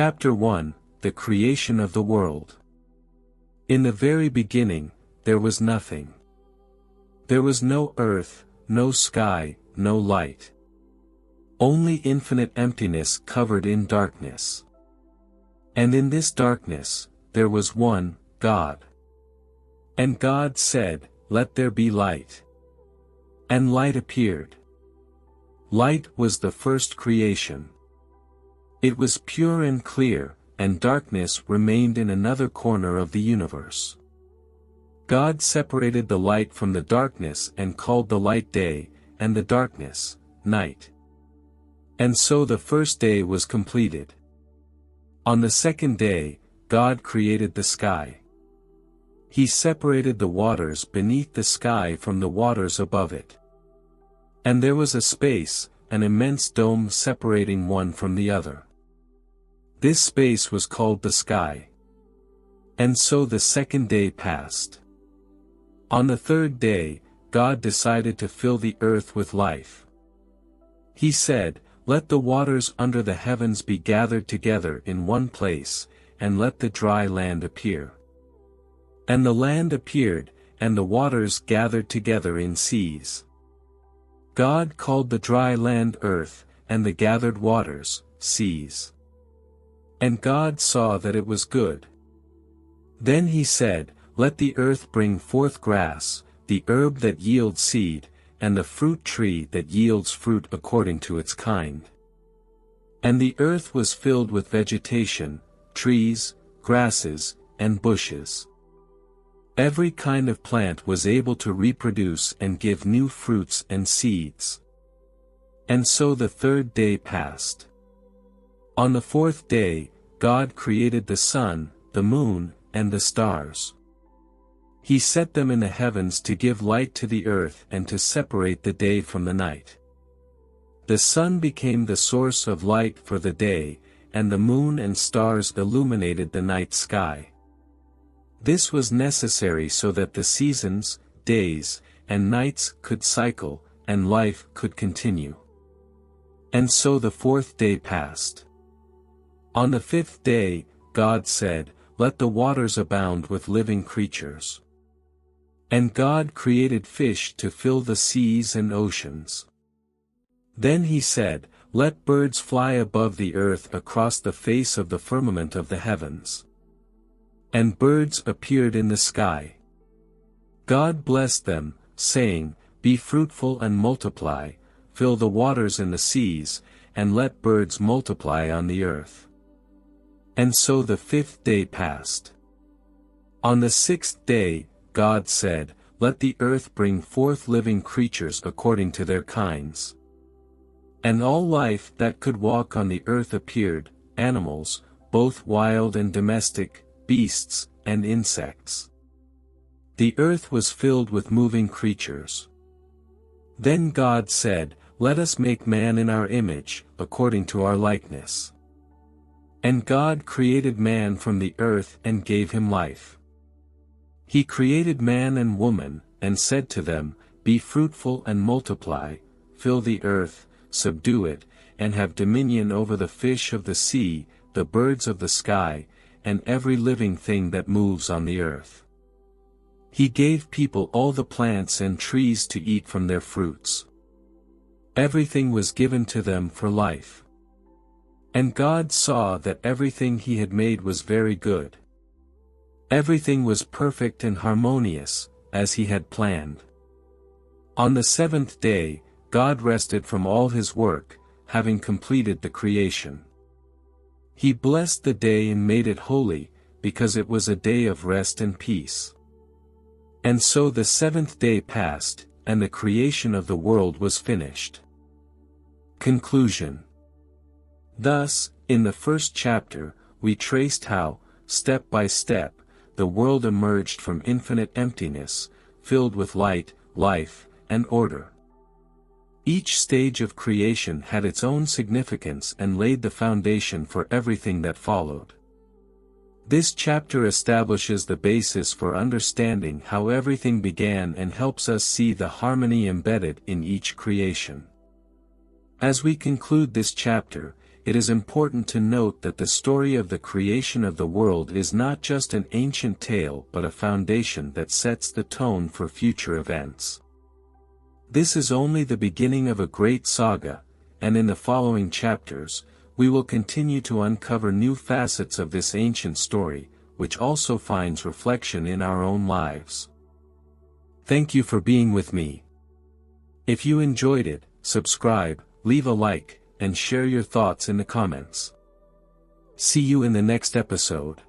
Chapter 1, The Creation of the World. In the very beginning, there was nothing. There was no earth, no sky, no light. Only infinite emptiness covered in darkness. And in this darkness, there was one, God. And God said, "Let there be light." And light appeared. Light was the first creation. It was pure and clear, and darkness remained in another corner of the universe. God separated the light from the darkness and called the light day, and the darkness, night. And so the first day was completed. On the second day, God created the sky. He separated the waters beneath the sky from the waters above it. And there was a space, an immense dome separating one from the other. This space was called the sky. And so the second day passed. On the third day, God decided to fill the earth with life. He said, "Let the waters under the heavens be gathered together in one place, and let the dry land appear." And the land appeared, and the waters gathered together in seas. God called the dry land earth, and the gathered waters, seas. And God saw that it was good. Then he said, "Let the earth bring forth grass, the herb that yields seed, and the fruit tree that yields fruit according to its kind." And the earth was filled with vegetation, trees, grasses, and bushes. Every kind of plant was able to reproduce and give new fruits and seeds. And so the third day passed. On the fourth day, God created the sun, the moon, and the stars. He set them in the heavens to give light to the earth and to separate the day from the night. The sun became the source of light for the day, and the moon and stars illuminated the night sky. This was necessary so that the seasons, days, and nights could cycle, and life could continue. And so the fourth day passed. On the fifth day, God said, "Let the waters abound with living creatures." And God created fish to fill the seas and oceans. Then he said, "Let birds fly above the earth across the face of the firmament of the heavens." And birds appeared in the sky. God blessed them, saying, "Be fruitful and multiply, fill the waters in the seas, and let birds multiply on the earth." And so the fifth day passed. On the sixth day, God said, "Let the earth bring forth living creatures according to their kinds." And all life that could walk on the earth appeared, animals, both wild and domestic, beasts, and insects. The earth was filled with moving creatures. Then God said, "Let us make man in our image, according to our likeness." And God created man from the earth and gave him life. He created man and woman, and said to them, "Be fruitful and multiply, fill the earth, subdue it, and have dominion over the fish of the sea, the birds of the sky, and every living thing that moves on the earth." He gave people all the plants and trees to eat from their fruits. Everything was given to them for life. And God saw that everything he had made was very good. Everything was perfect and harmonious, as he had planned. On the seventh day, God rested from all his work, having completed the creation. He blessed the day and made it holy, because it was a day of rest and peace. And so the seventh day passed, and the creation of the world was finished. Conclusion. Thus, in the first chapter, we traced how, step by step, the world emerged from infinite emptiness, filled with light, life, and order. Each stage of creation had its own significance and laid the foundation for everything that followed. This chapter establishes the basis for understanding how everything began and helps us see the harmony embedded in each creation. As we conclude this chapter, it is important to note that the story of the creation of the world is not just an ancient tale but a foundation that sets the tone for future events. This is only the beginning of a great saga, and in the following chapters, we will continue to uncover new facets of this ancient story, which also finds reflection in our own lives. Thank you for being with me. If you enjoyed it, subscribe, leave a like, and share your thoughts in the comments. See you in the next episode.